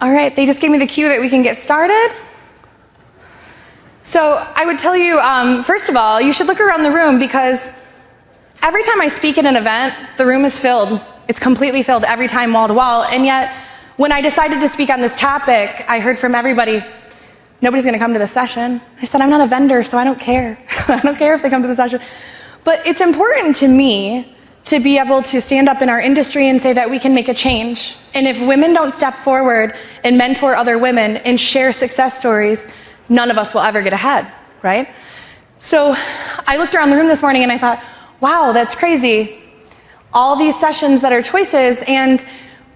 All right, they just gave me the cue that we can get started. So I would tell you, first of all, you should look around the room because every time I speak at an event, the room is filled. It's completely filled every time, wall to wall. And yet, when I decided to speak on this topic, I heard from everybody, nobody's going to come to the session. I said, I'm not a vendor, so I don't care. I don't care if they come to the session. But it's important to me to be able to stand up in our industry and say that we can make a change. And if women don't step forward and mentor other women and share success stories, none of us will ever get ahead, right? So I looked around the room this morning and I thought, wow, that's crazy. All these sessions that are choices, and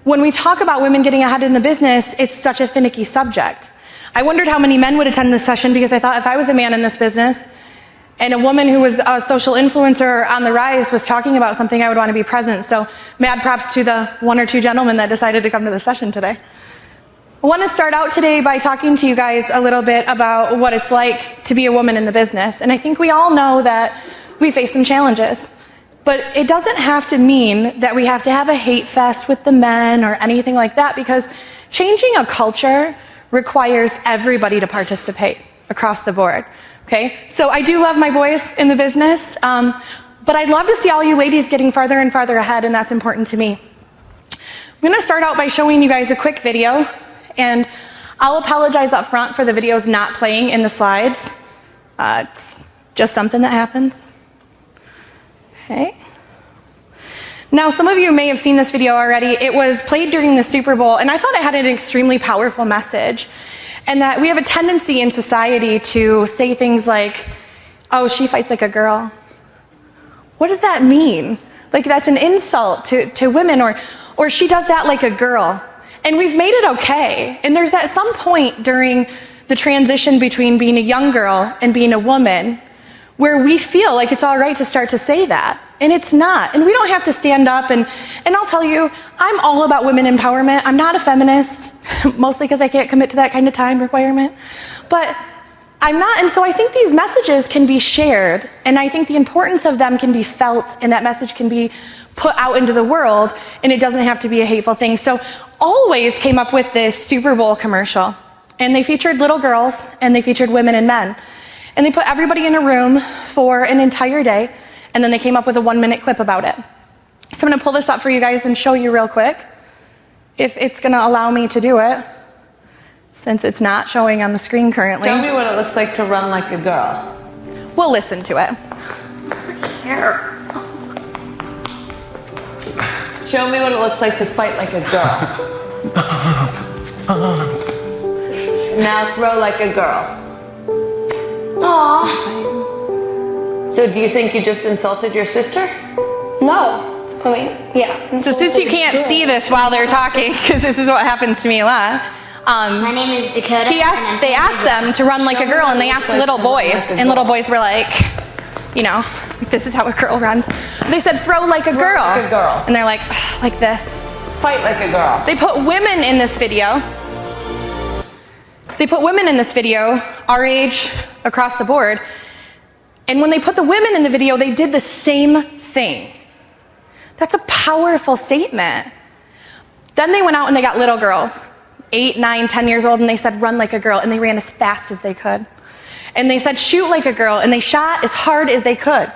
when we talk about women getting ahead in the business, it's such a finicky subject. I wondered how many men would attend this session because I thought if I was a man in this business and a woman who was a social influencer on the rise was talking about something, I would want to be present. So mad props to the one or two gentlemen that decided to come to the session today. I want to start out today by talking to you guys a little bit about what it's like to be a woman in the business. And I think we all know that we face some challenges. But it doesn't have to mean that we have to have a hate fest with the men or anything like that, because changing a culture requires everybody to participate across the board. Okay? So I do love my boys in the business, but I'd love to see all you ladies getting farther and farther ahead, and that's important to me. I'm going to start out by showing you guys a quick video, and I'll apologize up front for the videos not playing in the slides. It's just something that happens. Okay. Now, some of you may have seen this video already. It was played during the Super Bowl, and I thought it had an extremely powerful message. And that we have a tendency in society to say things like, oh, she fights like a girl. What does that mean? Like, that's an insult to women, or she does that like a girl. And we've made it okay. And there's at some point during the transition between being a young girl and being a woman where we feel like it's all right to start to say that. And it's not. And we don't have to stand up. And I'll tell you, I'm all about women empowerment. I'm not a feminist, mostly because I can't commit to that kind of time requirement. But I'm not. And so I think these messages can be shared. And I think the importance of them can be felt. And that message can be put out into the world. And it doesn't have to be a hateful thing. So Always came up with this Super Bowl commercial. And they featured little girls. And they featured women and men. And they put everybody in a room for an entire day. And then they came up with a 1-minute clip about it. So I'm going to pull this up for you guys and show you real quick, if it's going to allow me to do it, since it's not showing on the screen currently. Tell me what it looks like to run like a girl. We'll listen to it. Here. Show me what it looks like to fight like a girl. Now throw like a girl. Aww. So do you think you just insulted your sister? No. I mean, yeah. So since you can't see this while they're talking, because this is what happens to me a lot. My name is Dakota. They asked them to run like a girl, and they asked little boys, and little boys were like, you know, this is how a girl runs. They said, throw like a girl. Like a girl. And they're like this. Fight like a girl. They put women in this video. They put women in this video, our age, across the board. And when they put the women in the video, they did the same thing. That's a powerful statement. Then they went out and they got little girls, 8, 9, 10 years old, and they said, run like a girl, and they ran as fast as they could. And they said, shoot like a girl, and they shot as hard as they could.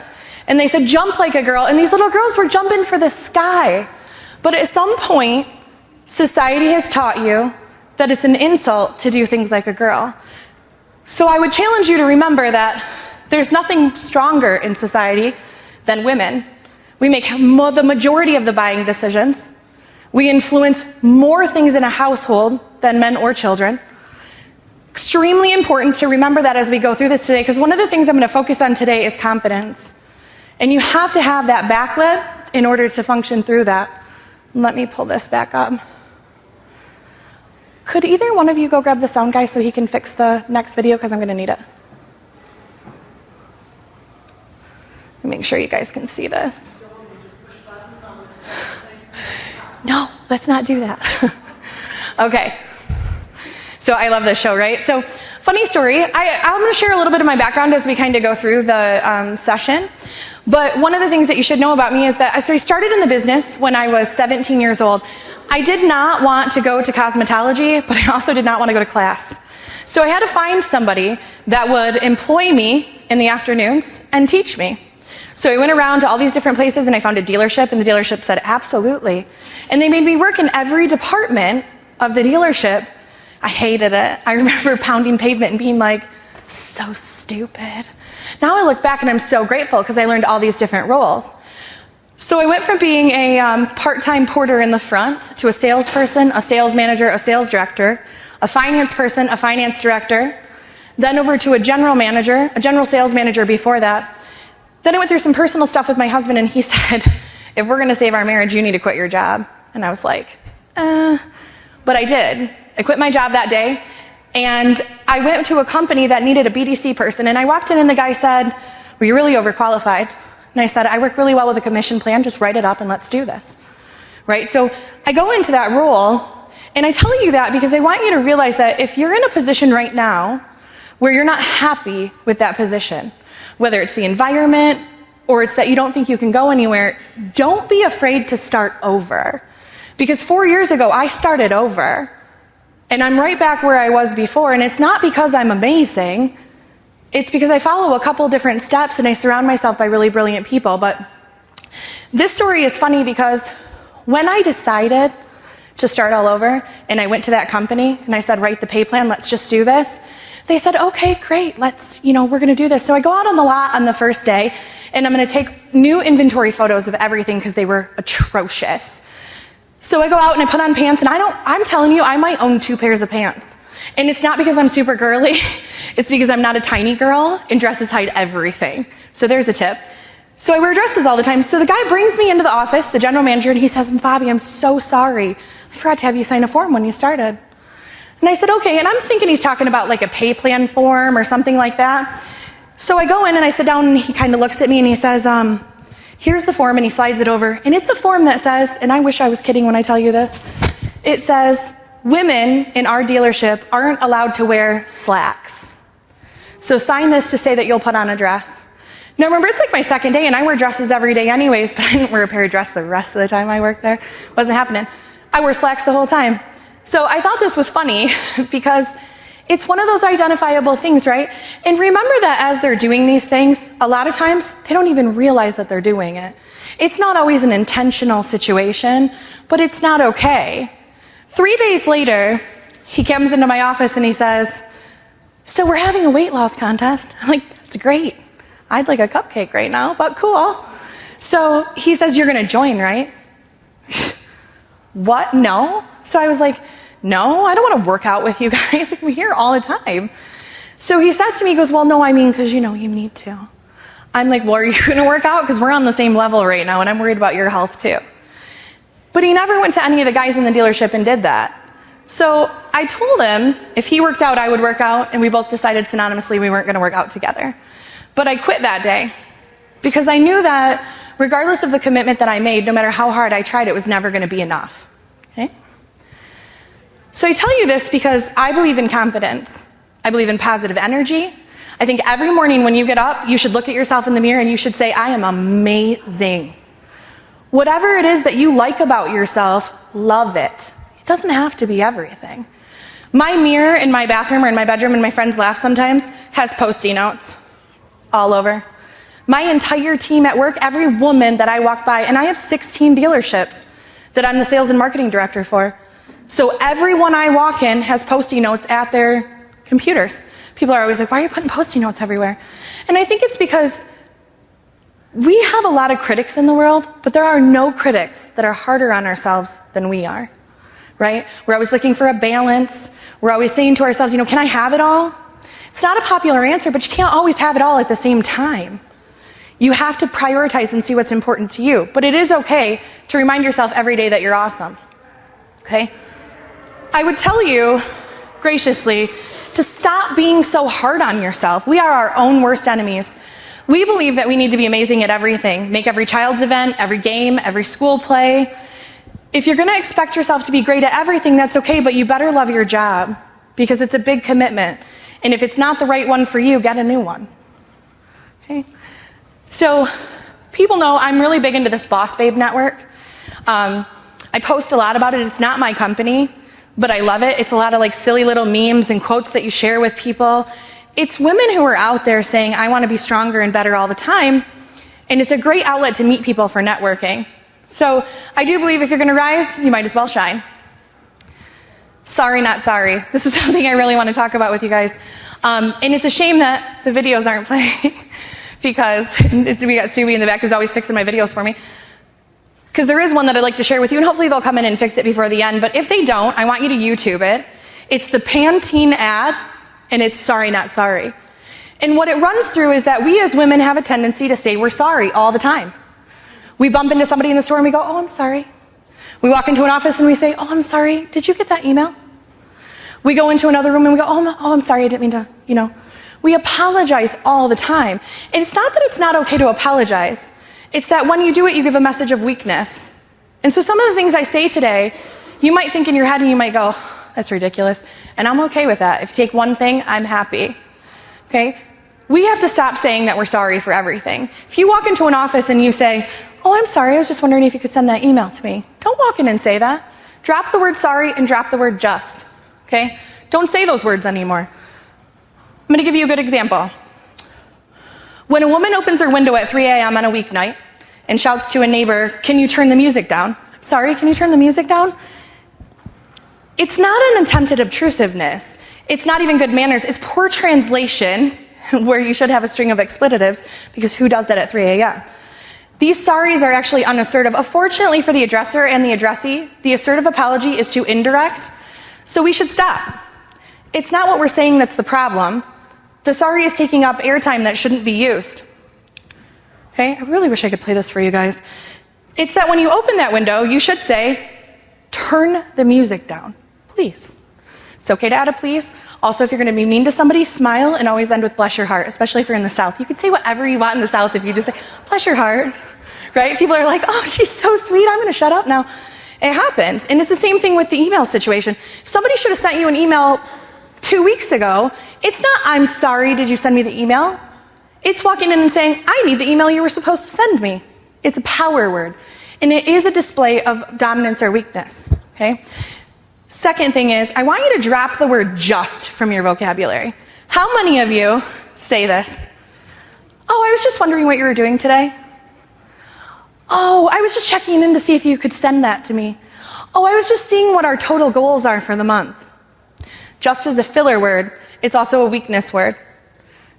And they said, jump like a girl, and these little girls were jumping for the sky. But at some point, society has taught you that it's an insult to do things like a girl. So I would challenge you to remember that there's nothing stronger in society than women. We make the majority of the buying decisions. We influence more things in a household than men or children. Extremely important to remember that as we go through this today, because one of the things I'm going to focus on today is confidence. And you have to have that backlit in order to function through that. Let me pull this back up. Could either one of you go grab the sound guy so he can fix the next video, because I'm going to need it. Make sure you guys can see this. No, let's not do that. Okay. So I love this show, right? So funny story. I'm going to share a little bit of my background as we kind of go through the session. But one of the things that you should know about me is that I started in the business when I was 17 years old. I did not want to go to cosmetology, but I also did not want to go to class. So I had to find somebody that would employ me in the afternoons and teach me. So I went around to all these different places and I found a dealership, and the dealership said, absolutely. And they made me work in every department of the dealership. I hated it. I remember pounding pavement and being like, so stupid. Now I look back and I'm so grateful because I learned all these different roles. So I went from being a part-time porter in the front to a salesperson, a sales manager, a sales director, a finance person, a finance director, then over to a general manager, a general sales manager before that. Then I went through some personal stuff with my husband, and he said, if we're going to save our marriage, you need to quit your job. And I was like, But I did. I quit my job that day, and I went to a company that needed a BDC person, and I walked in and the guy said, well, you're really overqualified. And I said, I work really well with a commission plan, just write it up and let's do this. Right? So I go into that role, and I tell you that because I want you to realize that if you're in a position right now where you're not happy with that position, whether it's the environment or it's that you don't think you can go anywhere, don't be afraid to start over. Because 4 years ago, I started over. And I'm right back where I was before. And it's not because I'm amazing. It's because I follow a couple different steps and I surround myself by really brilliant people. But this story is funny because when I decided to start all over and I went to that company and I said, write the pay plan, let's just do this. They said, okay, great, let's, we're going to do this. So I go out on the lot on the first day and I'm going to take new inventory photos of everything because they were atrocious. So I go out and I put on pants, and I'm telling you, I might own 2 pairs of pants. And it's not because I'm super girly, it's because I'm not a tiny girl and dresses hide everything. So there's a tip. So I wear dresses all the time. So the guy brings me into the office, the general manager, and he says, Bobbie, I'm so sorry. I forgot to have you sign a form when you started. And I said, okay, and I'm thinking he's talking about like a pay plan form or something like that. So I go in and I sit down and he kind of looks at me and he says, here's the form, and he slides it over. And it's a form that says, and I wish I was kidding when I tell you this, it says, women in our dealership aren't allowed to wear slacks. So sign this to say that you'll put on a dress. Now remember, it's like my second day and I wear dresses every day anyways, but I didn't wear a pair of dress the rest of the time I worked there. Wasn't happening. I wore slacks the whole time. So I thought this was funny because it's one of those identifiable things, right? And remember that as they're doing these things, a lot of times they don't even realize that they're doing it. It's not always an intentional situation, but it's not okay. 3 days later, he comes into my office and he says, so we're having a weight loss contest. I'm like, that's great. I'd like a cupcake right now, but cool. So he says, you're going to join, right? What? No? So I was like, no, I don't want to work out with you guys. Like, we're here all the time. So he says to me, he goes, well, no, I mean, because you need to. I'm like, well, are you going to work out? Because we're on the same level right now, and I'm worried about your health too. But he never went to any of the guys in the dealership and did that. So I told him if he worked out, I would work out, and we both decided synonymously we weren't going to work out together. But I quit that day because I knew that regardless of the commitment that I made, no matter how hard I tried, it was never going to be enough. Okay? So I tell you this because I believe in confidence. I believe in positive energy. I think every morning when you get up, you should look at yourself in the mirror and you should say, I am amazing. Whatever it is that you like about yourself, love it. It doesn't have to be everything. My mirror in my bathroom or in my bedroom, and my friends laugh sometimes, has Post-it notes all over. My entire team at work, every woman that I walk by, and I have 16 dealerships that I'm the sales and marketing director for. So everyone I walk in has Post-it notes at their computers. People are always like, why are you putting Post-it notes everywhere? And I think it's because we have a lot of critics in the world, but there are no critics that are harder on ourselves than we are, right? We're always looking for a balance. We're always saying to ourselves, can I have it all? It's not a popular answer, but you can't always have it all at the same time. You have to prioritize and see what's important to you. But it is okay to remind yourself every day that you're awesome, okay? I would tell you, graciously, to stop being so hard on yourself. We are our own worst enemies. We believe that we need to be amazing at everything. Make every child's event, every game, every school play. If you're going to expect yourself to be great at everything, that's okay, but you better love your job because it's a big commitment. And if it's not the right one for you, get a new one. Okay? So people know I'm really big into this Boss Babe network. I post a lot about it. It's not my company, but I love it. It's a lot of like silly little memes and quotes that you share with people. It's women who are out there saying, I want to be stronger and better all the time. And it's a great outlet to meet people for networking. So I do believe if you're going to rise, you might as well shine. Sorry, not sorry. This is something I really want to talk about with you guys. And it's a shame that the videos aren't playing because we got Subi in the back who's always fixing my videos for me. Because there is one that I'd like to share with you, and hopefully they'll come in and fix it before the end. But if they don't, I want you to YouTube it. It's the Pantene ad, and it's sorry, not sorry. And what it runs through is that we as women have a tendency to say we're sorry all the time. We bump into somebody in the store and we go, oh, I'm sorry. We walk into an office and we say, oh, I'm sorry. Did you get that email? We go into another room and we go, oh, I'm sorry. I didn't mean to, We apologize all the time. And it's not that it's not okay to apologize. It's that when you do it, you give a message of weakness. And so some of the things I say today, you might think in your head and you might go, that's ridiculous. And I'm okay with that. If you take one thing, I'm happy. Okay? We have to stop saying that we're sorry for everything. If you walk into an office and you say, oh, I'm sorry, I was just wondering if you could send that email to me. Don't walk in and say that. Drop the word sorry and drop the word just. Okay? Don't say those words anymore. I'm going to give you a good example. When a woman opens her window at 3 a.m. on a weeknight and shouts to a neighbor, can you turn the music down? I'm sorry, can you turn the music down? It's not an attempt at obtrusiveness. It's not even good manners. It's poor translation where you should have a string of expletives because who does that at 3 a.m.? These sorries are actually unassertive. Unfortunately for the addresser and the addressee, the assertive apology is too indirect, so we should stop. It's not what we're saying that's the problem. The sorry is taking up airtime that shouldn't be used. Okay, I really wish I could play this for you guys. It's that when you open that window, you should say, turn the music down, please. It's okay to add a please. Also, if you're going to be mean to somebody, smile and always end with bless your heart, especially if you're in the South. You can say whatever you want in the South if you just say, bless your heart, right? People are like, oh, she's so sweet, I'm going to shut up now. It happens. And it's the same thing with the email situation. Somebody should have sent you an email 2 weeks ago. It's not, I'm sorry, did you send me the email? It's walking in and saying, I need the email you were supposed to send me. It's a power word. And it is a display of dominance or weakness, okay? Second thing is, I want you to drop the word just from your vocabulary. How many of you say this? Oh, I was just wondering what you were doing today. Oh, I was just checking in to see if you could send that to me. Oh, I was just seeing what our total goals are for the month. Just as a filler word, it's also a weakness word.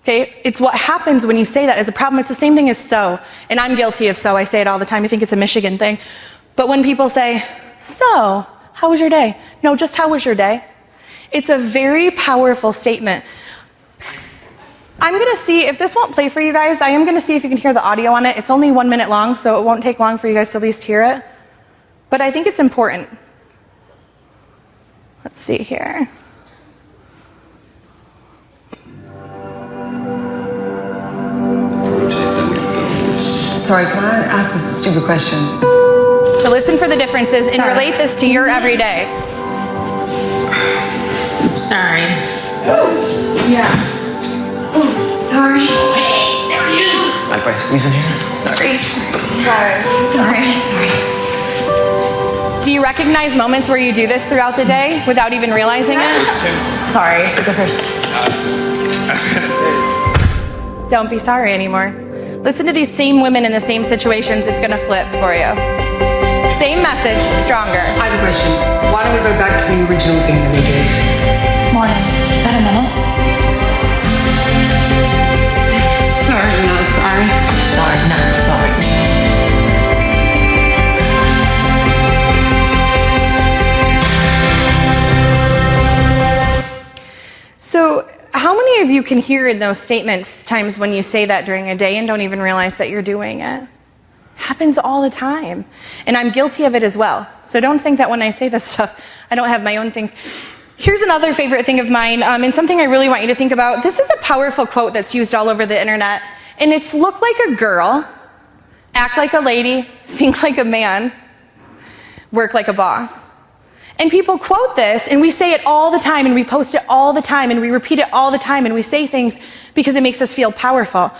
Okay? It's what happens when you say that as a problem. It's the same thing as so. And I'm guilty of so. I say it all the time. I think it's a Michigan thing. But when people say, so, how was your day? No, just how was your day? It's a very powerful statement. I'm going to see, if this won't play for you guys, I am going to see if you can hear the audio on it. It's only 1 minute long, so it won't take long for you guys to at least hear it. But I think it's important. Let's see here. Sorry, can I ask a stupid question? So listen for the differences and relate this to your everyday. Sorry. Yeah. Oh, sorry. Hey, there he is. Mind if I squeeze in here? Sorry. Sorry. Do you recognize moments where you do this throughout the day without even realizing it? Sorry. Go first. I was gonna say. Don't be sorry anymore. Listen to these same women in the same situations. It's going to flip for you. Same message, stronger. I have a question. Why don't we go back to the original thing that we did? Morning. Is that a minute? Sorry, not sorry. Sorry, not sorry. So, how many of you can hear in those statements times when you say that during a day and don't even realize that you're doing it? Happens all the time. And I'm guilty of it as well. So don't think that when I say this stuff, I don't have my own things. Here's another favorite thing of mine, and something I really want you to think about. This is a powerful quote that's used all over the internet. And it's look like a girl, act like a lady, think like a man, work like a boss. And people quote this, and we say it all the time, and we post it all the time, and we repeat it all the time, and we say things because it makes us feel powerful.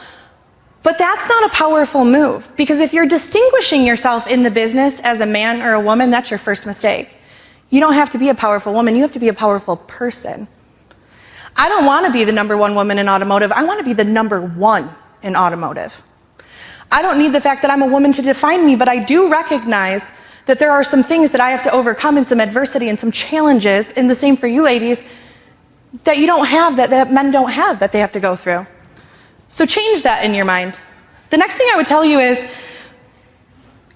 But that's not a powerful move, because if you're distinguishing yourself in the business as a man or a woman, that's your first mistake. You don't have to be a powerful woman, you have to be a powerful person. I don't want to be the number one woman in automotive, I want to be the number one in automotive. I don't need the fact that I'm a woman to define me, but I do recognize that there are some things that I have to overcome and some adversity and some challenges, and the same for you ladies, that you don't have, that men don't have, that they have to go through. So change that in your mind. The next thing I would tell you is,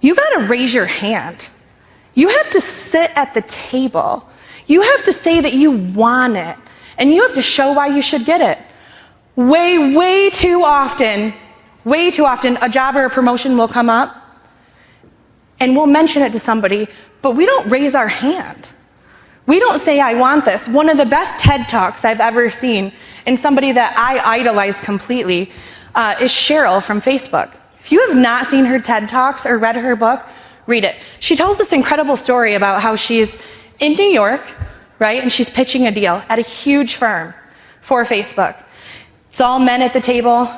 you got to raise your hand. You have to sit at the table. You have to say that you want it, and you have to show why you should get it. Way too often, a job or a promotion will come up, and we'll mention it to somebody, but we don't raise our hand. We don't say, I want this. One of the best TED Talks I've ever seen, and somebody that I idolize completely, is Cheryl from Facebook. If you have not seen her TED Talks or read her book, read it. She tells this incredible story about how she's in New York, right, and she's pitching a deal at a huge firm for Facebook. It's all men at the table.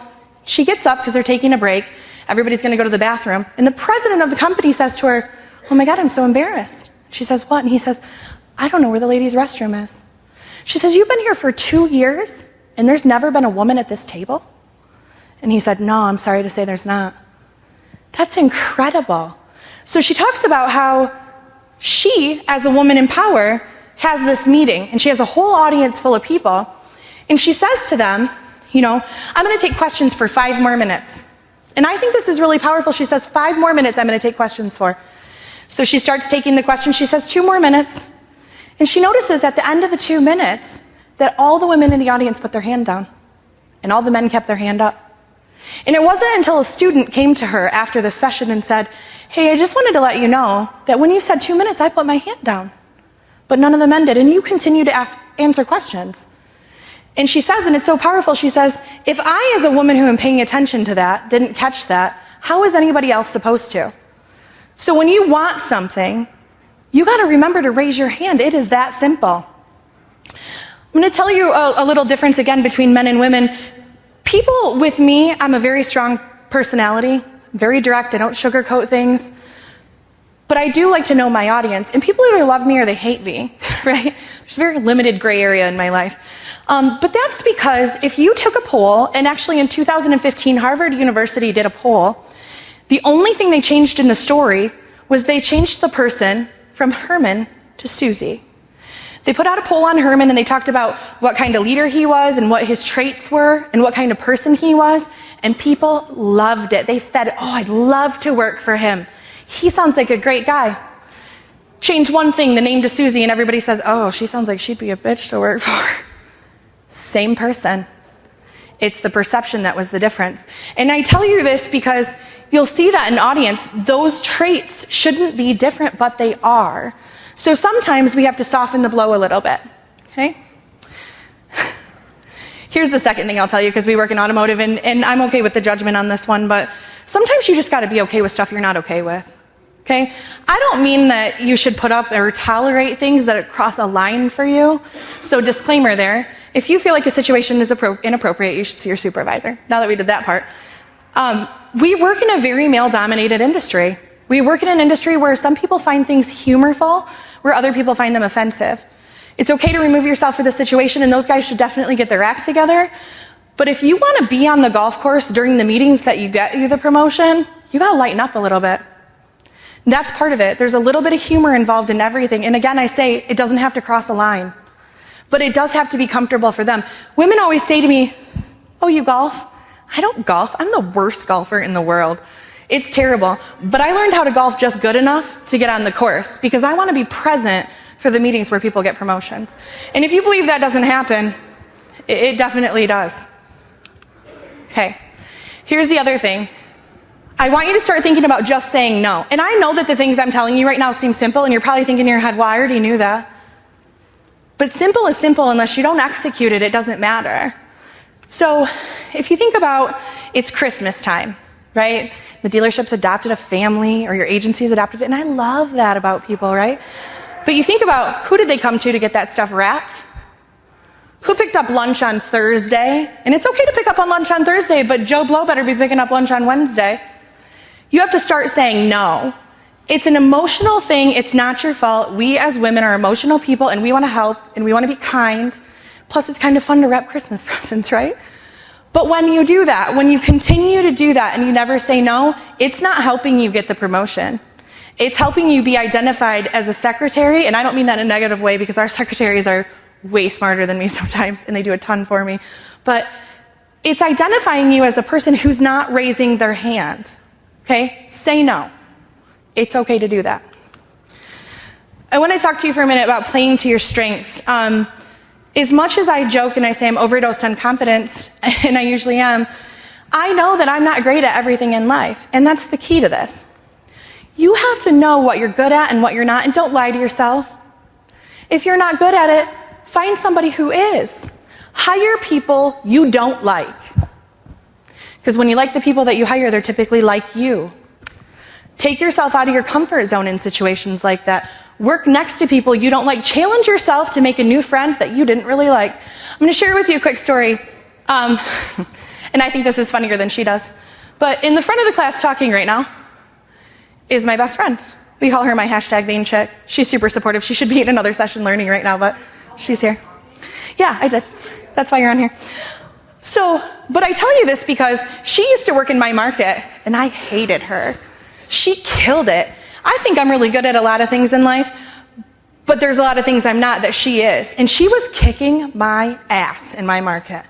She gets up because they're taking a break. Everybody's going to go to the bathroom. And the president of the company says to her, oh my God, I'm so embarrassed. She says, what? And he says, I don't know where the ladies' restroom is. She says, you've been here for 2 years and there's never been a woman at this table? And he said, no, I'm sorry to say there's not. That's incredible. So she talks about how she, as a woman in power, has this meeting, and she has a whole audience full of people, and she says to them, you know, I'm going to take questions for 5 more minutes. And I think this is really powerful. She says, 5 more minutes I'm going to take questions for. So she starts taking the questions. She says, 2 more minutes. And she notices at the end of the 2 minutes that all the women in the audience put their hand down, and all the men kept their hand up. And it wasn't until a student came to her after the session and said, hey, I just wanted to let you know that when you said 2 minutes, I put my hand down. But none of the men did, and you continue to answer questions. And she says, and it's so powerful, she says, if I, as a woman who am paying attention to that, didn't catch that, how is anybody else supposed to? So when you want something, you got to remember to raise your hand. It is that simple. I'm going to tell you a little difference again between men and women. People with me, I'm a very strong personality, very direct, I don't sugarcoat things. But I do like to know my audience, and people either love me or they hate me, right? There's a very limited gray area in my life. But that's because if you took a poll, and actually in 2015, Harvard University did a poll, the only thing they changed in the story was they changed the person from Herman to Susie. They put out a poll on Herman and they talked about what kind of leader he was and what his traits were and what kind of person he was, and people loved it. They said, oh, I'd love to work for him. He sounds like a great guy. Change one thing, the name to Susie, and everybody says, oh, she sounds like she'd be a bitch to work for. Same person. It's the perception that was the difference. And I tell you this because you'll see that in audience, those traits shouldn't be different, but they are. So sometimes we have to soften the blow a little bit, okay? Here's the second thing I'll tell you, because we work in automotive, and I'm okay with the judgment on this one, but sometimes you just got to be okay with stuff you're not okay with, okay? I don't mean that you should put up or tolerate things that cross a line for you. So disclaimer there, if you feel like a situation is inappropriate, you should see your supervisor. Now that we did that part. We work in a very male-dominated industry. We work in an industry where some people find things humorful, where other people find them offensive. It's okay to remove yourself for the situation, and those guys should definitely get their act together. But if you want to be on the golf course during the meetings that you get you the promotion, you got to lighten up a little bit. And that's part of it. There's a little bit of humor involved in everything. And again, I say it doesn't have to cross a line, but it does have to be comfortable for them. Women always say to me, oh, you golf? I don't golf. I'm the worst golfer in the world. It's terrible. But I learned how to golf just good enough to get on the course because I want to be present for the meetings where people get promotions. And if you believe that doesn't happen, it definitely does. Okay. Here's the other thing. I want you to start thinking about just saying no. And I know that the things I'm telling you right now seem simple, and you're probably thinking in your head, well, I already knew that. But simple is simple. Unless you don't execute it, it doesn't matter. So if you think about it's Christmas time, right? The dealership's adopted a family, or your agency's adopted it, and I love that about people, right? But you think about, who did they come to get that stuff wrapped? Who picked up lunch on Thursday? And it's okay to pick up on lunch on Thursday, but Joe Blow better be picking up lunch on Wednesday. You have to start saying no. It's an emotional thing. It's not your fault. We as women are emotional people, and we want to help, and we want to be kind. Plus, it's kind of fun to wrap Christmas presents, right? But when you do that, when you continue to do that and you never say no, it's not helping you get the promotion. It's helping you be identified as a secretary, and I don't mean that in a negative way because our secretaries are way smarter than me sometimes, and they do a ton for me. But it's identifying you as a person who's not raising their hand. Okay? Say no. It's okay to do that. I want to talk to you for a minute about playing to your strengths. As much as I joke and I say I'm overdosed on confidence, and I usually am, I know that I'm not great at everything in life, and that's the key to this. You have to know what you're good at and what you're not, and don't lie to yourself. If you're not good at it, find somebody who is. Hire people you don't like. Because when you like the people that you hire, they're typically like you. Take yourself out of your comfort zone in situations like that. Work next to people you don't like. Challenge yourself to make a new friend that you didn't really like. I'm going to share with you a quick story. And I think this is funnier than she does. But in the front of the class talking right now is my best friend. We call her my hashtag vain chick. She's super supportive. She should be in another session learning right now, but she's here. Yeah, I did. That's why you're on here. So, but I tell you this because she used to work in my market, and I hated her. She killed it. I think I'm really good at a lot of things in life, but there's a lot of things I'm not that she is. And she was kicking my ass in my market.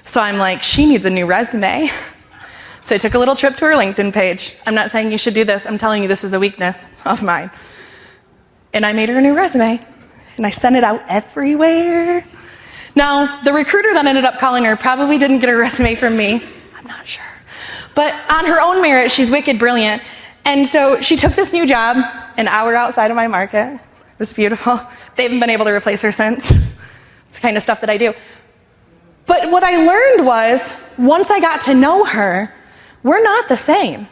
So I'm like, she needs a new resume. So I took a little trip to her LinkedIn page. I'm not saying you should do this. I'm telling you this is a weakness of mine. And I made her a new resume. And I sent it out everywhere. Now, the recruiter that ended up calling her probably didn't get her resume from me. I'm not sure. But on her own merit, she's wicked brilliant. And so she took this new job an hour outside of my market. It was beautiful. They haven't been able to replace her since. It's the kind of stuff that I do. But what I learned was, once I got to know her, we're not the same.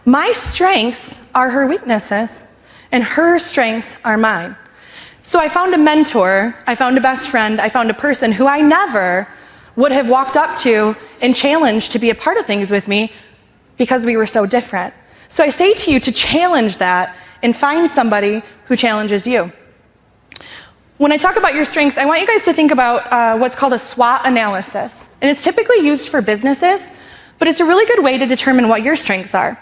My strengths are her weaknesses, and her strengths are mine. So I found a mentor, I found a best friend, I found a person who I never would have walked up to and challenged to be a part of things with me because we were so different. So I say to you to challenge that and find somebody who challenges you. When I talk about your strengths, I want you guys to think about what's called a SWOT analysis. And it's typically used for businesses, but it's a really good way to determine what your strengths are.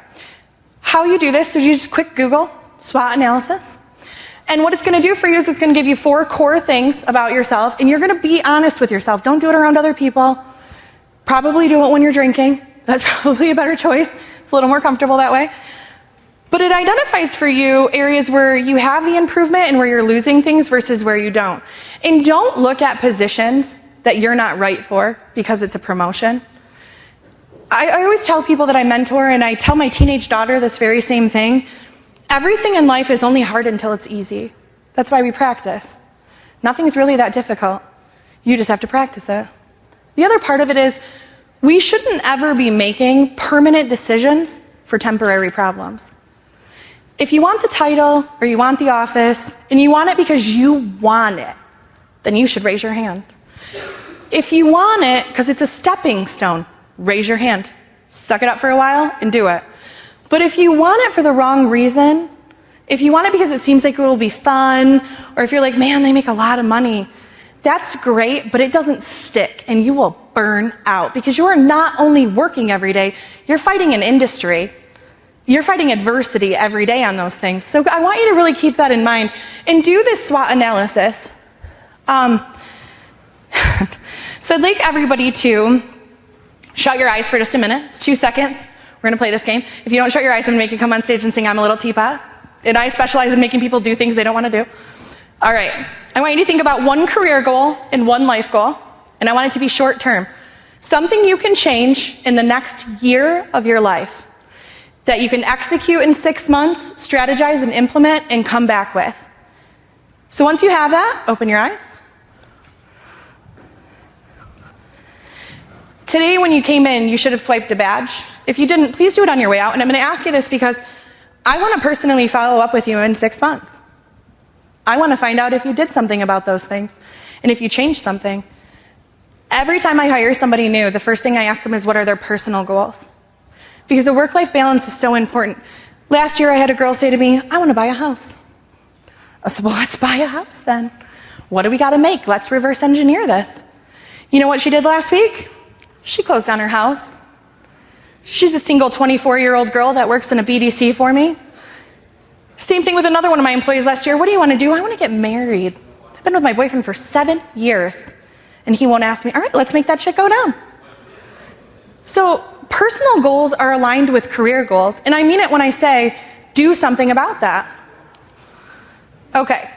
How you do this is you just quick Google SWOT analysis. And what it's going to do for you is it's going to give you 4 core things about yourself, and you're going to be honest with yourself. Don't do it around other people. Probably do it when you're drinking. That's probably a better choice. It's a little more comfortable that way. But it identifies for you areas where you have the improvement and where you're losing things versus where you don't. And don't look at positions that you're not right for because it's a promotion. I always tell people that I mentor, and I tell my teenage daughter this very same thing. Everything in life is only hard until it's easy. That's why we practice. Nothing's really that difficult. You just have to practice it. The other part of it is we shouldn't ever be making permanent decisions for temporary problems. If you want the title or you want the office and you want it because you want it, then you should raise your hand. If you want it because it's a stepping stone, raise your hand. Suck it up for a while and do it. But if you want it for the wrong reason, if you want it because it seems like it will be fun, or if you're like, man, they make a lot of money, that's great, but it doesn't stick, and you will burn out because you are not only working every day, you're fighting an industry. You're fighting adversity every day on those things. So I want you to really keep that in mind and do this SWOT analysis. So I'd like everybody to shut your eyes for just a minute. It's 2 seconds. We're going to play this game. If you don't shut your eyes, I'm going to make you come on stage and sing I'm a Little Teapot. And I specialize in making people do things they don't want to do. All right. I want you to think about one career goal and one life goal. And I want it to be short term. Something you can change in the next year of your life that you can execute in 6 months, strategize and implement, and come back with. So once you have that, open your eyes. Today when you came in, you should have swiped a badge. If you didn't, please do it on your way out. And I'm going to ask you this because I want to personally follow up with you in 6 months. I want to find out if you did something about those things and if you changed something. Every time I hire somebody new, the first thing I ask them is what are their personal goals? Because the work-life balance is so important. Last year I had a girl say to me, I want to buy a house. I said, well, let's buy a house then. What do we got to make? Let's reverse engineer this. You know what she did last week? She closed on her house. She's a single 24-year-old girl that works in a BDC for me. Same thing with another one of my employees last year. What do you want to do? I want to get married. I've been with my boyfriend for 7 years, and he won't ask me. All right, let's make that shit go down. So personal goals are aligned with career goals, and I mean it when I say do something about that. Okay,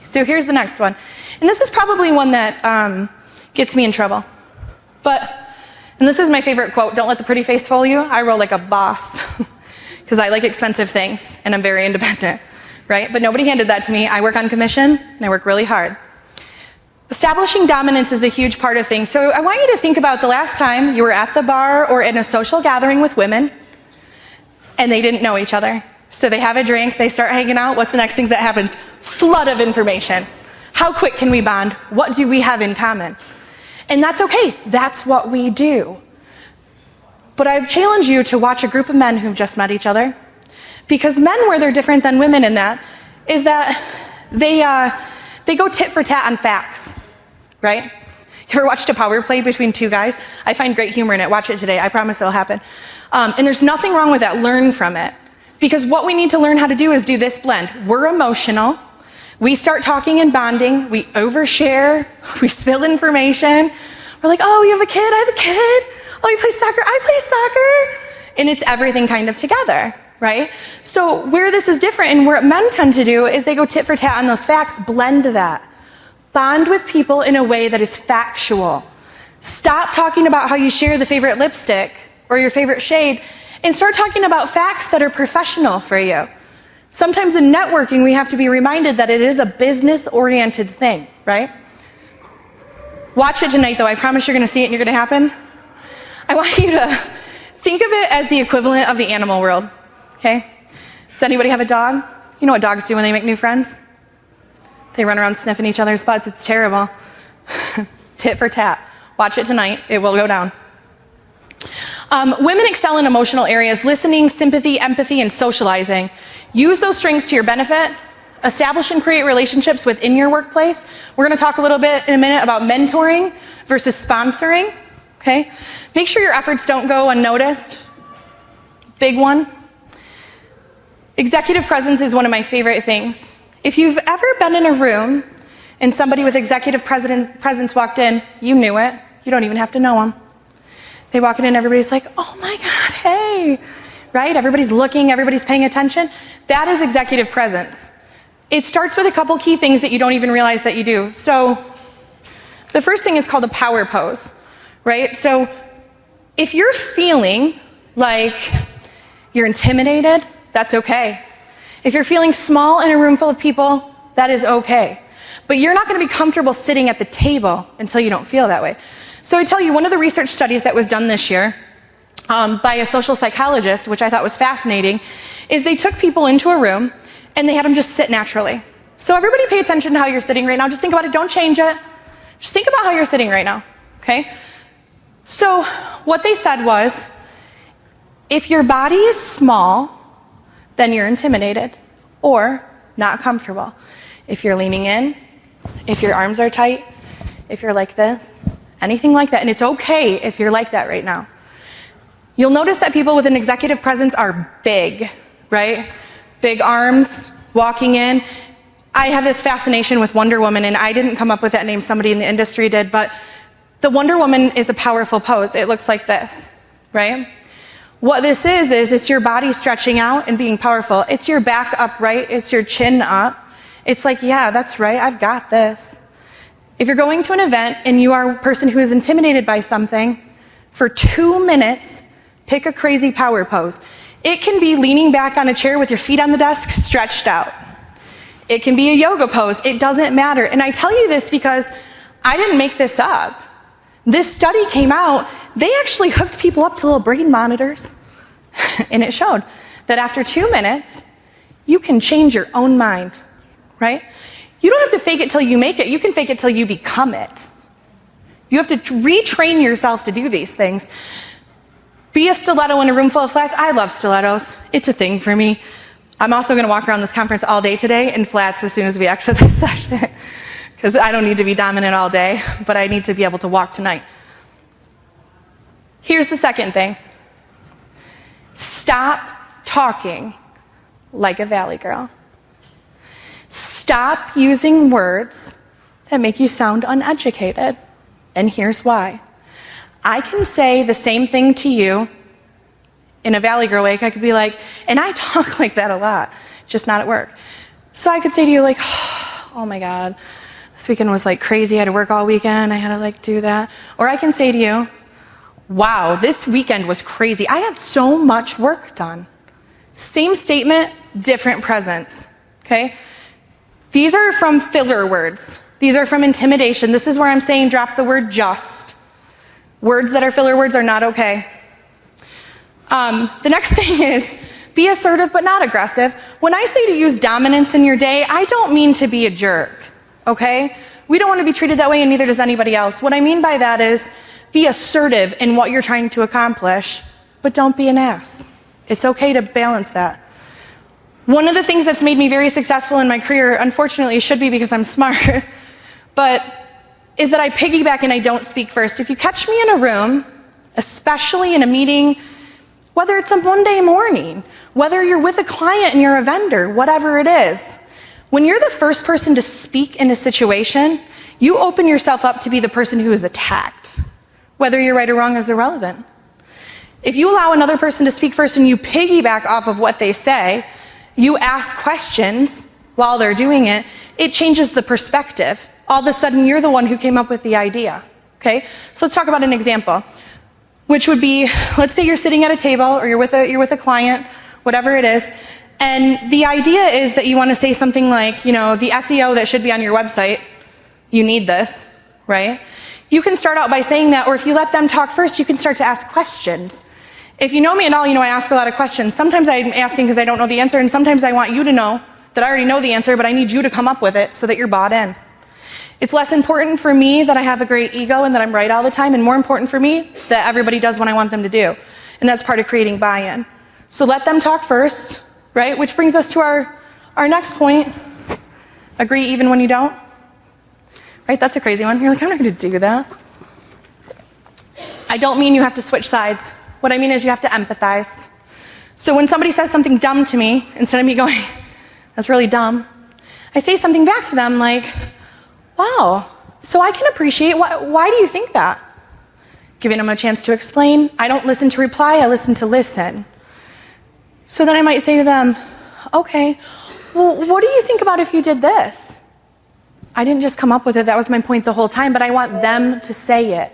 so here's the next one. And this is probably one that gets me in trouble. And this is my favorite quote, don't let the pretty face fool you. I roll like a boss because I like expensive things and I'm very independent, right? But nobody handed that to me. I work on commission and I work really hard. Establishing dominance is a huge part of things. So I want you to think about the last time you were at the bar or in a social gathering with women and they didn't know each other. So they have a drink, they start hanging out. What's the next thing that happens? Flood of information. How quick can we bond? What do we have in common? And that's okay. That's what we do. But I challenge you to watch a group of men who've just met each other. Because men, where they're different than women in that, is that they go tit for tat on facts, right? You ever watched a power play between two guys? I find great humor in it. Watch it today. I promise it'll happen. And there's nothing wrong with that. Learn from it. Because what we need to learn how to do is do this blend. We're emotional. We start talking and bonding. We overshare. We spill information. We're like, oh, you have a kid? I have a kid. Oh, you play soccer? I play soccer. And it's everything kind of together, right? So where this is different and what men tend to do is they go tit for tat on those facts. Blend that. Bond with people in a way that is factual. Stop talking about how you share the favorite lipstick or your favorite shade and start talking about facts that are professional for you. Sometimes in networking, we have to be reminded that it is a business-oriented thing, right? Watch it tonight, though. I promise you're going to see it and you're going to happen. I want you to think of it as the equivalent of the animal world, okay? Does anybody have a dog? You know what dogs do when they make new friends? They run around sniffing each other's butts. It's terrible. Tit for tat. Watch it tonight. It will go down. Women excel in emotional areas, listening, sympathy, empathy, and socializing. Use those strengths to your benefit. Establish and create relationships within your workplace. We're going to talk a little bit in a minute about mentoring versus sponsoring. Okay? Make sure your efforts don't go unnoticed. Big one. Executive presence is one of my favorite things. If you've ever been in a room and somebody with executive presence walked in, you knew it. You don't even have to know them. They walk in and everybody's like, oh my God, hey, right? Everybody's looking, everybody's paying attention. That is executive presence. It starts with a couple key things that you don't even realize that you do. So the first thing is called a power pose, right? So if you're feeling like you're intimidated, that's okay. If you're feeling small in a room full of people, that is okay. But you're not going to be comfortable sitting at the table until you don't feel that way. So I tell you, one of the research studies that was done this year by a social psychologist, which I thought was fascinating, is they took people into a room and they had them just sit naturally. So everybody pay attention to how you're sitting right now. Just think about it. Don't change it. Just think about how you're sitting right now, okay? So what they said was, if your body is small, then you're intimidated or not comfortable. If you're leaning in, if your arms are tight, if you're like this, anything like that, and it's okay if you're like that right now. You'll notice that people with an executive presence are big, right? Big arms, walking in. I have this fascination with Wonder Woman, and I didn't come up with that name, somebody in the industry did, but the Wonder Woman is a powerful pose. It looks like this, right? What this is it's your body stretching out and being powerful. It's your back upright. It's your chin up. It's like, yeah, that's right. I've got this. If you're going to an event and you are a person who is intimidated by something, for 2 minutes, pick a crazy power pose. It can be leaning back on a chair with your feet on the desk, stretched out. It can be a yoga pose. It doesn't matter. And I tell you this because I didn't make this up. This study came out. They actually hooked people up to little brain monitors. And it showed that after 2 minutes, you can change your own mind, right? You don't have to fake it till you make it. You can fake it till you become it. You have to retrain yourself to do these things. Be a stiletto in a room full of flats. I love stilettos. It's a thing for me. I'm also going to walk around this conference all day today in flats as soon as we exit this session, because I don't need to be dominant all day, but I need to be able to walk tonight. Here's the second thing. Stop talking like a valley girl. Stop using words that make you sound uneducated. And here's why. I can say the same thing to you in a valley girl way. I could be like, and I talk like that a lot, just not at work. So I could say to you like, oh my God, this weekend was like crazy. I had to work all weekend. I had to like do that. Or I can say to you, wow, this weekend was crazy. I had so much work done. Same statement, different presence, okay? These are from filler words. These are from intimidation. This is where I'm saying drop the word just. Words that are filler words are not okay. The next thing is be assertive but not aggressive. When I say to use dominance in your day, I don't mean to be a jerk, okay? We don't want to be treated that way, and neither does anybody else. What I mean by that is be assertive in what you're trying to accomplish, but don't be an ass. It's okay to balance that. One of the things that's made me very successful in my career, unfortunately it should be because I'm smart, but is that I piggyback and I don't speak first. If you catch me in a room, especially in a meeting, whether it's a Monday morning, whether you're with a client and you're a vendor, whatever it is, when you're the first person to speak in a situation, you open yourself up to be the person who is attacked. Whether you're right or wrong is irrelevant. If you allow another person to speak first and you piggyback off of what they say, you ask questions while they're doing it, it changes the perspective. All of a sudden, you're the one who came up with the idea, okay? So let's talk about an example, which would be, let's say you're sitting at a table or you're with a client, whatever it is, and the idea is that you want to say something like, you know, the SEO that should be on your website, you need this, right? You can start out by saying that, or if you let them talk first, you can start to ask questions. If you know me at all, you know I ask a lot of questions. Sometimes I'm asking because I don't know the answer, and sometimes I want you to know that I already know the answer, but I need you to come up with it so that you're bought in. It's less important for me that I have a great ego and that I'm right all the time, and more important for me that everybody does what I want them to do. And that's part of creating buy-in. So let them talk first, right? Which brings us to our next point. Agree even when you don't. Right? That's a crazy one. You're like, I'm not going to do that. I don't mean you have to switch sides. What I mean is you have to empathize. So when somebody says something dumb to me, instead of me going, that's really dumb, I say something back to them like, wow, so I can appreciate, why do you think that? Giving them a chance to explain. I don't listen to reply, I listen to listen. So then I might say to them, okay, well, what do you think about if you did this? I didn't just come up with it, that was my point the whole time, but I want them to say it.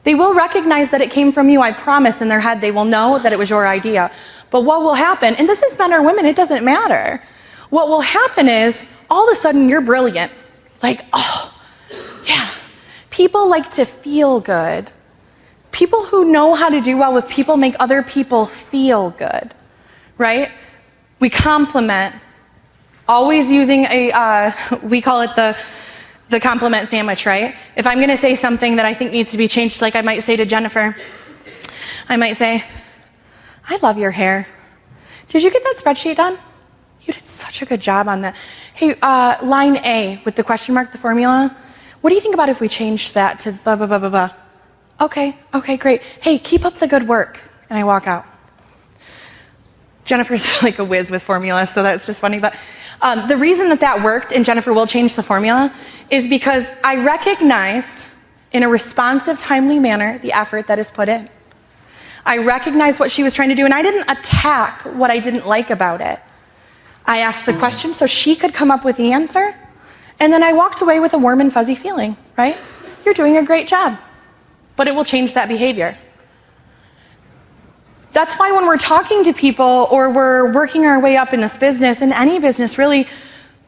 They will recognize that it came from you, I promise. In their head, they will know that it was your idea. But what will happen, and this is men or women, it doesn't matter. What will happen is, all of a sudden, you're brilliant. Like, oh, yeah. People like to feel good. People who know how to do well with people make other people feel good, right? We compliment. Always using we call it the compliment sandwich, right? If I'm going to say something that I think needs to be changed, like I might say to Jennifer, I might say, I love your hair. Did you get that spreadsheet done? You did such a good job on that. Hey, line A with the question mark, the formula. What do you think about if we changed that to blah, blah, blah, blah, blah? Okay, great. Hey, keep up the good work. And I walk out. Jennifer's like a whiz with formulas, so that's just funny. But the reason that worked, and Jennifer will change the formula, is because I recognized in a responsive, timely manner the effort that is put in. I recognized what she was trying to do, and I didn't attack what I didn't like about it. I asked the question so she could come up with the answer, and then I walked away with a warm and fuzzy feeling, right? You're doing a great job, but it will change that behavior. That's why when we're talking to people or we're working our way up in this business, in any business really,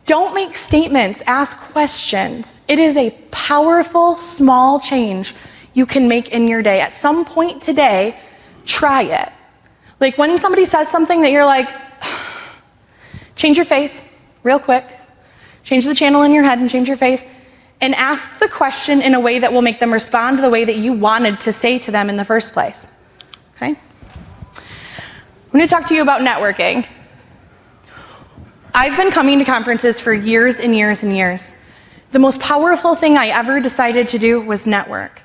don't make statements, ask questions. It is a powerful, small change you can make in your day. At some point today, try it. Like when somebody says something that you're like, change your face real quick. Change the channel in your head and change your face. and ask the question in a way that will make them respond the way that you wanted to say to them in the first place. Okay? I'm going to talk to you about networking. I've been coming to conferences for years and years and years. The most powerful thing I ever decided to do was network.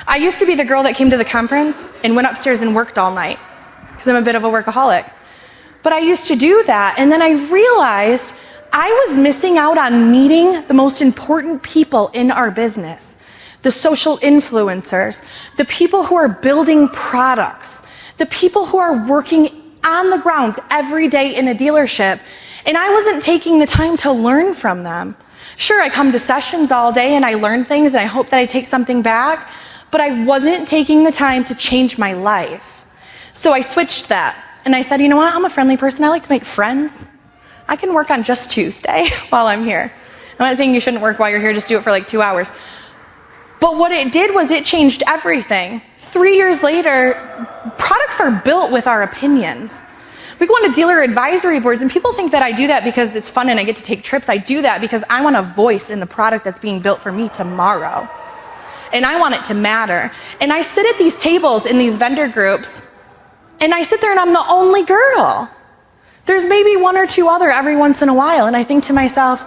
I used to be the girl that came to the conference and went upstairs and worked all night because I'm a bit of a workaholic. But I used to do that, and then I realized I was missing out on meeting the most important people in our business. The social influencers, the people who are building products, the people who are working on the ground every day in a dealership, and I wasn't taking the time to learn from them. Sure, I come to sessions all day and I learn things and I hope that I take something back, but I wasn't taking the time to change my life. So I switched that and I said, you know what, I'm a friendly person, I like to make friends. I can work on just Tuesday while I'm here. I'm not saying you shouldn't work while you're here, just do it for like 2 hours. But what it did was it changed everything. 3 years later, products are built with our opinions. We go on to dealer advisory boards, and people think that I do that because it's fun and I get to take trips. I do that because I want a voice in the product that's being built for me tomorrow. And I want it to matter. And I sit at these tables in these vendor groups, and I sit there and I'm the only girl. There's maybe one or two other every once in a while, and I think to myself,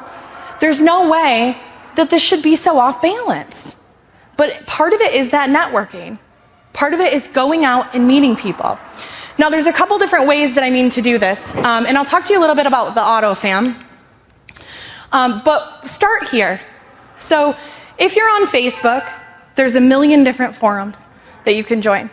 there's no way that this should be so off balance. But part of it is that networking. Part of it is going out and meeting people. Now, there's a couple different ways that I mean to do this, and I'll talk to you a little bit about the Auto Fam. But start here. So if you're on Facebook, there's a million different forums that you can join,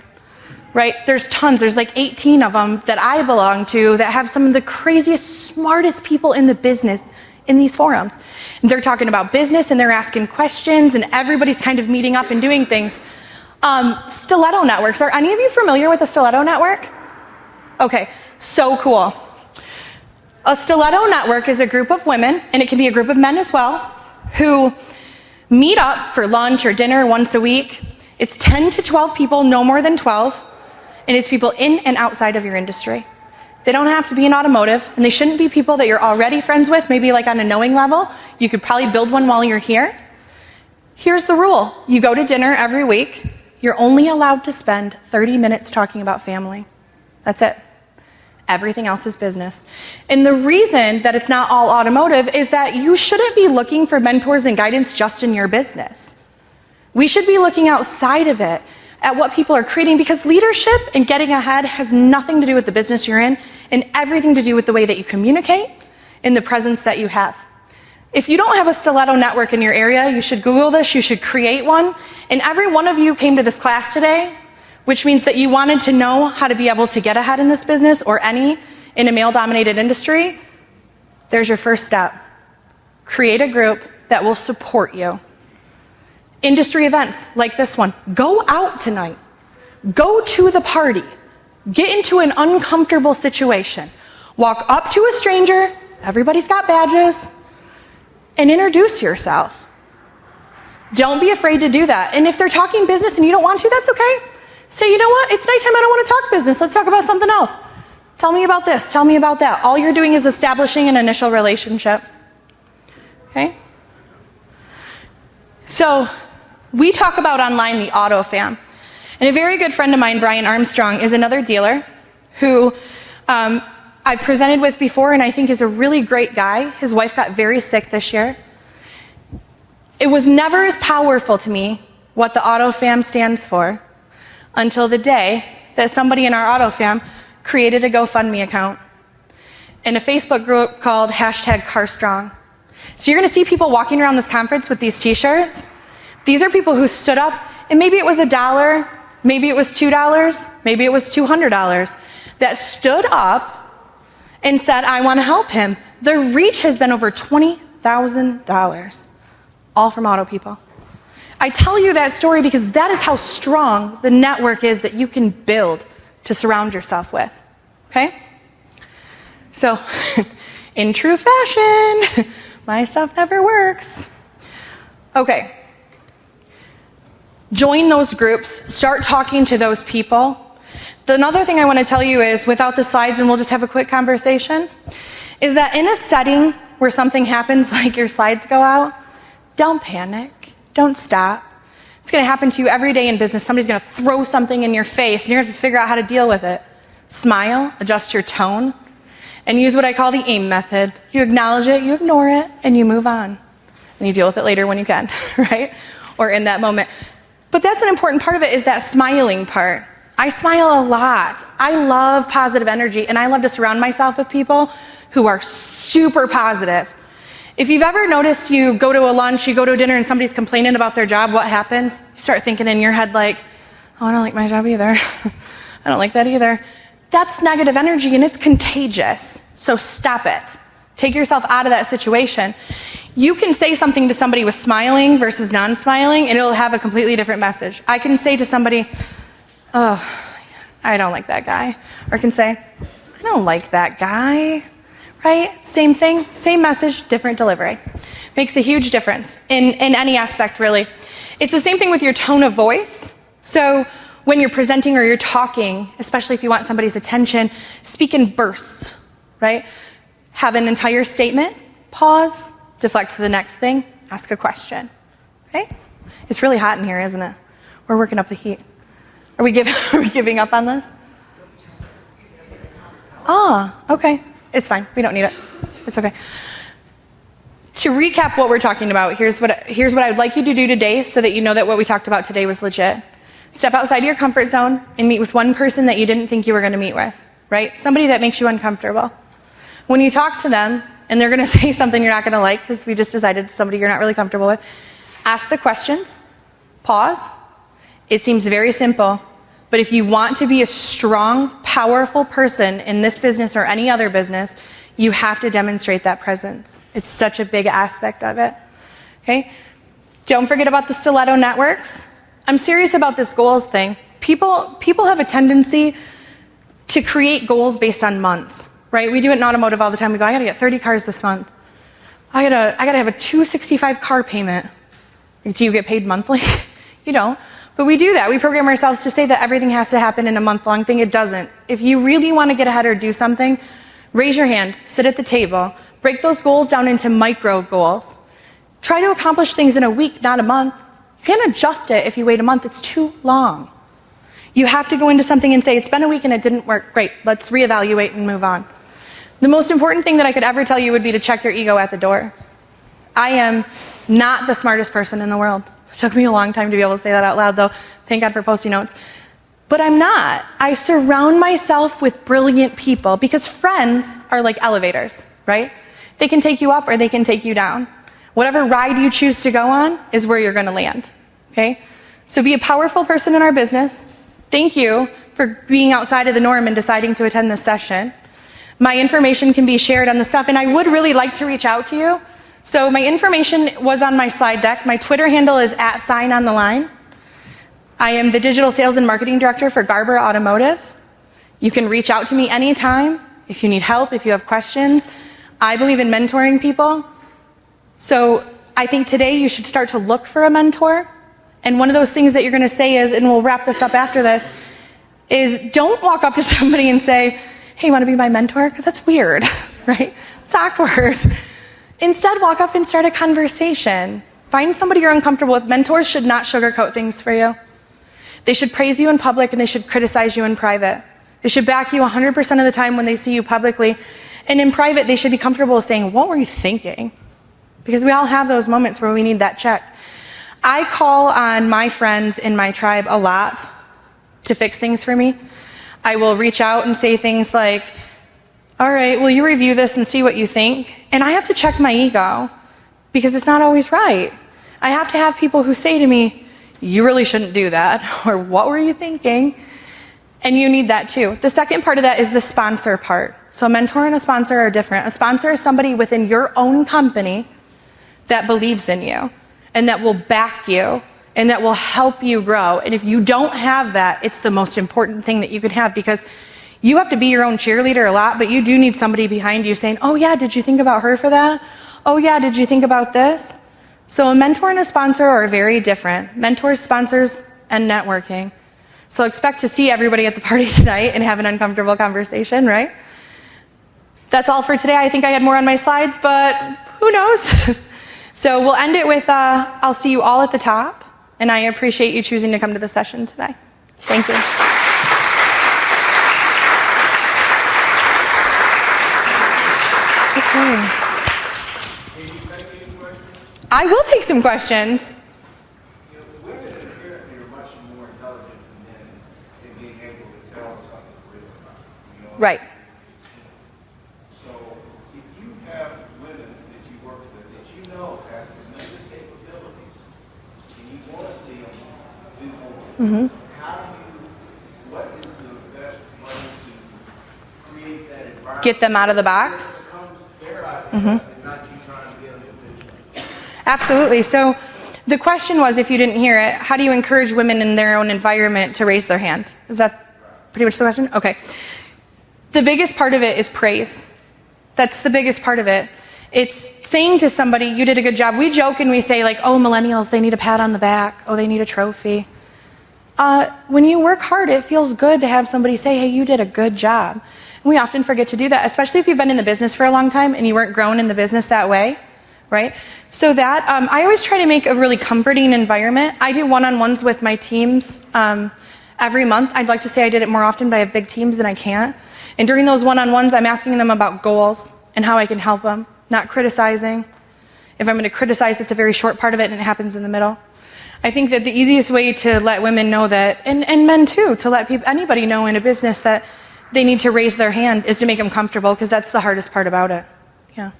right? There's tons. There's like 18 of them that I belong to that have some of the craziest, smartest people in the business in these forums. And they're talking about business and they're asking questions and everybody's kind of meeting up and doing things. Stiletto Networks. Are any of you familiar with the Stiletto Network? Okay, so cool. A Stiletto Network is a group of women, and it can be a group of men as well, who meet up for lunch or dinner once a week. It's 10 to 12 people, no more than 12, and it's people in and outside of your industry. They don't have to be in automotive, and they shouldn't be people that you're already friends with, maybe like on a knowing level. You could probably build one while you're here. Here's the rule. You go to dinner every week. You're only allowed to spend 30 minutes talking about family. That's it. Everything else is business. And the reason that it's not all automotive is that you shouldn't be looking for mentors and guidance just in your business. We should be looking outside of it at what people are creating, because leadership and getting ahead has nothing to do with the business you're in and everything to do with the way that you communicate and the presence that you have. If you don't have a Stiletto network in your area, you should Google this, you should create one. And every one of you came to this class today, which means that you wanted to know how to be able to get ahead in this business or any in a male-dominated industry. There's your first step. Create a group that will support you. Industry events like this one. Go out tonight. Go to the party. Get into an uncomfortable situation. Walk up to a stranger, everybody's got badges, and introduce yourself. Don't be afraid to do that. And if they're talking business and you don't want to, that's okay. Say, you know what, it's nighttime, I don't want to talk business, let's talk about something else. Tell me about this, tell me about that. All you're doing is establishing an initial relationship. Okay? So, we talk about online the Auto Fam. And a very good friend of mine, Brian Armstrong, is another dealer who I've presented with before and I think is a really great guy. His wife got very sick this year. It was never as powerful to me what the Auto Fam stands for until the day that somebody in our Auto Fam created a GoFundMe account and a Facebook group called #CarStrong. So you're going to see people walking around this conference with these t-shirts. These are people who stood up, and maybe it was $1, maybe it was $2, maybe it was $200, that stood up and said, I want to help him. The reach has been over $20,000, all from auto people. I tell you that story because that is how strong the network is that you can build to surround yourself with, okay? So, in true fashion, my stuff never works. Okay. Join those groups, start talking to those people. Another thing I want to tell you is, without the slides, and we'll just have a quick conversation, is that in a setting where something happens, like your slides go out, Don't panic. Don't stop. It's going to happen to you every day in business. Somebody's going to throw something in your face, and you're going to have to figure out how to deal with it. Smile, adjust your tone, and use what I call the AIM method. You acknowledge it, you ignore it, and you move on. And you deal with it later when you can, right? Or in that moment. But that's an important part of it, is that smiling part. I smile a lot. I love positive energy, and I love to surround myself with people who are super positive. If you've ever noticed, you go to a lunch, you go to a dinner, and somebody's complaining about their job, what happens? You start thinking in your head like, oh, I don't like my job either. I don't like that either. That's negative energy, and it's contagious. So stop it. Take yourself out of that situation. You can say something to somebody with smiling versus non-smiling, and it'll have a completely different message. I can say to somebody, oh, I don't like that guy. Or I can say, I don't like that guy. Right? Same thing, same message, different delivery. Makes a huge difference in any aspect, really. It's the same thing with your tone of voice. So when you're presenting or you're talking, especially if you want somebody's attention, speak in bursts, right? Have an entire statement, pause, deflect to the next thing, ask a question, okay? It's really hot in here, isn't it? We're working up the heat. Are we giving up on this? Ah, okay. It's fine. We don't need it. It's okay. To recap what we're talking about, here's what I would like you to do today so that you know that what we talked about today was legit. Step outside your comfort zone and meet with one person that you didn't think you were going to meet with, right? Somebody that makes you uncomfortable. When you talk to them and they're going to say something you're not going to like because we just decided somebody you're not really comfortable with, ask the questions, pause. It seems very simple. But if you want to be a strong, powerful person in this business or any other business, you have to demonstrate that presence. It's such a big aspect of it. Okay? Don't forget about the Stiletto Networks. I'm serious about this goals thing. People have a tendency to create goals based on months, right? We do it in automotive all the time. We go, I gotta get 30 cars this month. I gotta have a $265 car payment. Do you get paid monthly? You don't. But we do that. We program ourselves to say that everything has to happen in a month-long thing. It doesn't. If you really want to get ahead or do something, raise your hand, sit at the table, break those goals down into micro goals. Try to accomplish things in a week, not a month. You can't adjust it if you wait a month. It's too long. You have to go into something and say, it's been a week and it didn't work. Great, let's reevaluate and move on. The most important thing that I could ever tell you would be to check your ego at the door. I am not the smartest person in the world. It took me a long time to be able to say that out loud, though. Thank God for Post-it notes. But I'm not. I surround myself with brilliant people because friends are like elevators, right? They can take you up or they can take you down. Whatever ride you choose to go on is where you're going to land, okay? So be a powerful person in our business. Thank you for being outside of the norm and deciding to attend this session. My information can be shared on the stuff, and I would really like to reach out to you. So my information was on my slide deck. My Twitter handle is @SignOnTheLine. I am the Digital Sales and Marketing Director for Garber Automotive. You can reach out to me anytime if you need help, if you have questions. I believe in mentoring people. So I think today you should start to look for a mentor. And one of those things that you're going to say is, and we'll wrap this up after this, is don't walk up to somebody and say, hey, you want to be my mentor? Because that's weird, right? It's awkward. Instead, walk up and start a conversation. Find somebody you're uncomfortable with. Mentors should not sugarcoat things for you. They should praise you in public and they should criticize you in private. They should back you 100% of the time when they see you publicly. And in private, they should be comfortable saying, what were you thinking? Because we all have those moments where we need that check. I call on my friends in my tribe a lot to fix things for me. I will reach out and say things like, all right, will you review this and see what you think? And I have to check my ego because it's not always right. I have to have people who say to me, you really shouldn't do that, or what were you thinking? And you need that too. The second part of that is the sponsor part. So a mentor and a sponsor are different. A sponsor is somebody within your own company that believes in you and that will back you and that will help you grow. And if you don't have that, it's the most important thing that you can have, because you have to be your own cheerleader a lot, but you do need somebody behind you saying, oh yeah, did you think about her for that? Oh yeah, did you think about this? So a mentor and a sponsor are very different. Mentors, sponsors, and networking. So expect to see everybody at the party tonight and have an uncomfortable conversation, right? That's all for today. I think I had more on my slides, but who knows? So we'll end it with, I'll see you all at the top, and I appreciate you choosing to come to the session today. Thank you. Okay. I will take some questions. Women inherently are much more intelligent than men in being able to tell something real about. Right. So if you have women that you work with that you know have tremendous capabilities and you want to see them do more, what is the best way to create that environment? Get them out of the box? It becomes their idea and not you trying to get them to do something. Absolutely. So the question was, if you didn't hear it, how do you encourage women in their own environment to raise their hand? Is that pretty much the question? Okay. The biggest part of it is praise. That's the biggest part of it. It's saying to somebody, you did a good job. We joke and we say like, oh, millennials, they need a pat on the back. Oh, they need a trophy. When you work hard, it feels good to have somebody say, hey, you did a good job. And we often forget to do that, especially if you've been in the business for a long time and you weren't grown in the business that way, right? So that, I always try to make a really comforting environment. I do one-on-ones with my teams every month. I'd like to say I did it more often, but I have big teams and I can't. And during those one-on-ones, I'm asking them about goals and how I can help them, not criticizing. If I'm going to criticize, it's a very short part of it and it happens in the middle. I think that the easiest way to let women know that, and men too, to let anybody know in a business that they need to raise their hand is to make them comfortable, because that's the hardest part about it. Yeah.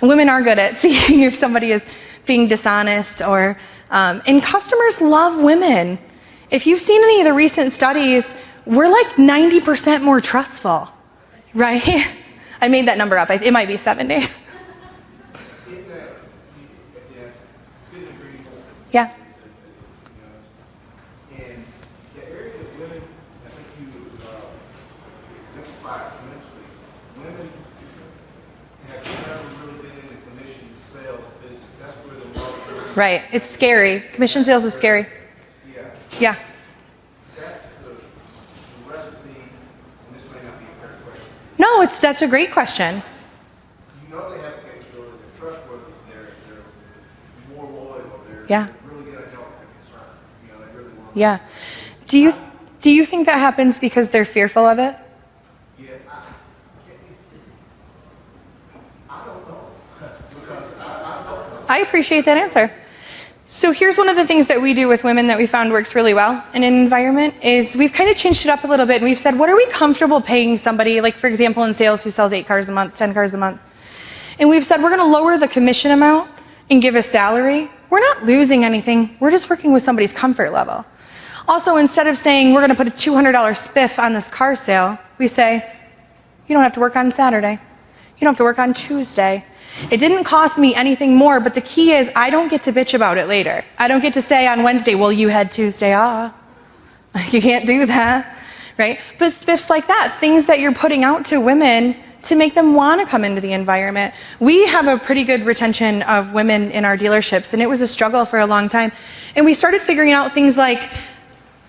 And women are good at seeing if somebody is being dishonest or, and customers love women. If you've seen any of the recent studies, we're like 90% more trustful, right? I made that number up. It might be 70. Yeah. And the area that women, I think you identify tremendously, women have never really been in the commission sales business. That's where the most. Right. It's scary. Commission sales is scary. Yeah. Yeah. That's the recipe, and this may not be a fair question. No, that's a great question. You know they have the capability, they're trustworthy, they're more loyal, they're Yeah. really going to help the concern. You know, they really want. Yeah. Do you think that happens because they're fearful of it? Yeah, I don't know. Because I don't know. I appreciate that answer. So here's one of the things that we do with women that we found works really well in an environment is we've kind of changed it up a little bit and we've said, what are we comfortable paying somebody, like for example in sales who sells 8 cars a month, 10 cars a month. And we've said we're going to lower the commission amount and give a salary. We're not losing anything. We're just working with somebody's comfort level. Also, instead of saying we're going to put a $200 spiff on this car sale, we say, you don't have to work on Saturday. You don't have to work on Tuesday. It didn't cost me anything more, but the key is I don't get to bitch about it later. I don't get to say on Wednesday, well, you had Tuesday off. You can't do that, right? But spiffs like that, things that you're putting out to women to make them want to come into the environment. We have a pretty good retention of women in our dealerships, and it was a struggle for a long time. And we started figuring out things like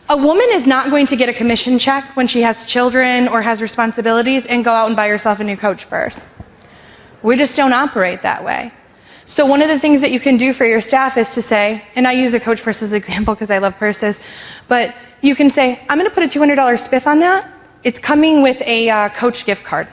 a woman is not going to get a commission check when she has children or has responsibilities and go out and buy herself a new Coach purse. We just don't operate that way. So one of the things that you can do for your staff is to say, and I use a Coach purse as an example because I love purses, but you can say, I'm going to put a $200 spiff on that. It's coming with a Coach gift card.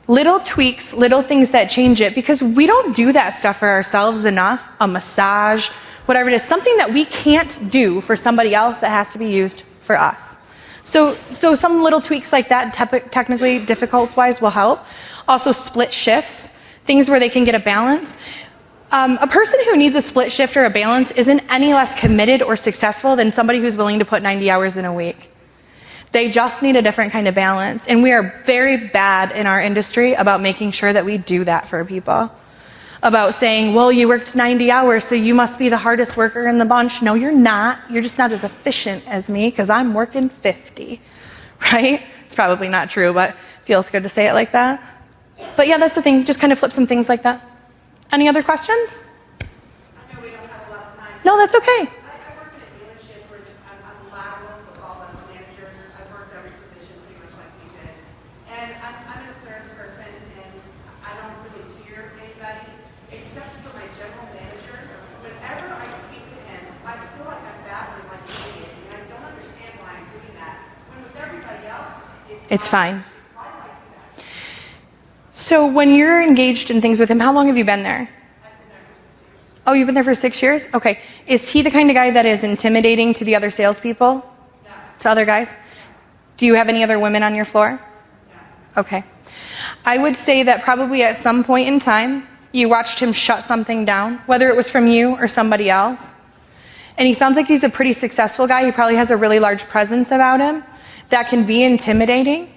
Little tweaks, little things that change it, because we don't do that stuff for ourselves enough, a massage, whatever it is, something that we can't do for somebody else that has to be used for us. So some little tweaks like that, technically difficult-wise, will help. Also split shifts, things where they can get a balance. A person who needs a split shift or a balance isn't any less committed or successful than somebody who's willing to put 90 hours in a week. They just need a different kind of balance. And we are very bad in our industry about making sure that we do that for people. About saying, well, you worked 90 hours, so you must be the hardest worker in the bunch. No, you're not. You're just not as efficient as me because I'm working 50, right? It's probably not true, but it feels good to say it like that. But yeah, that's the thing. Just kind of flip some things like that. Any other questions? I know we don't have a lot of time. No, that's okay. I work in a dealership where I'm lateral with all the managers. I've worked every position pretty much like you did. And I'm an assertive person, and I don't really fear anybody, except It's fine. So when you're engaged in things with him, how long have you been there? Oh, you've been there for 6 years? Okay. Is he the kind of guy that is intimidating to the other salespeople? No. To other guys? Do you have any other women on your floor? No. Okay. I would say that probably at some point in time, you watched him shut something down, whether it was from you or somebody else. And he sounds like he's a pretty successful guy. He probably has a really large presence about him that can be intimidating.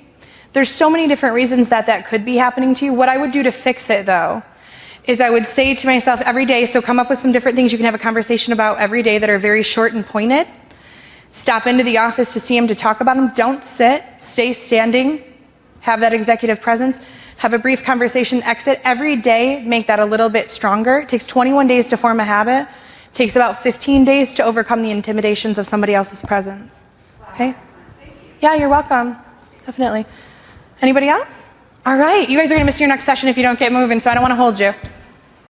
There's so many different reasons that that could be happening to you. What I would do to fix it, though, is I would say to myself every day, so come up with some different things you can have a conversation about every day that are very short and pointed. Stop into the office to see him, to talk about him. Don't sit. Stay standing. Have that executive presence. Have a brief conversation, exit. Every day, make that a little bit stronger. It takes 21 days to form a habit. It takes about 15 days to overcome the intimidations of somebody else's presence. Okay? Yeah, you're welcome. Definitely. Anybody else? All right. You guys are going to miss your next session if you don't get moving, so I don't want to hold you.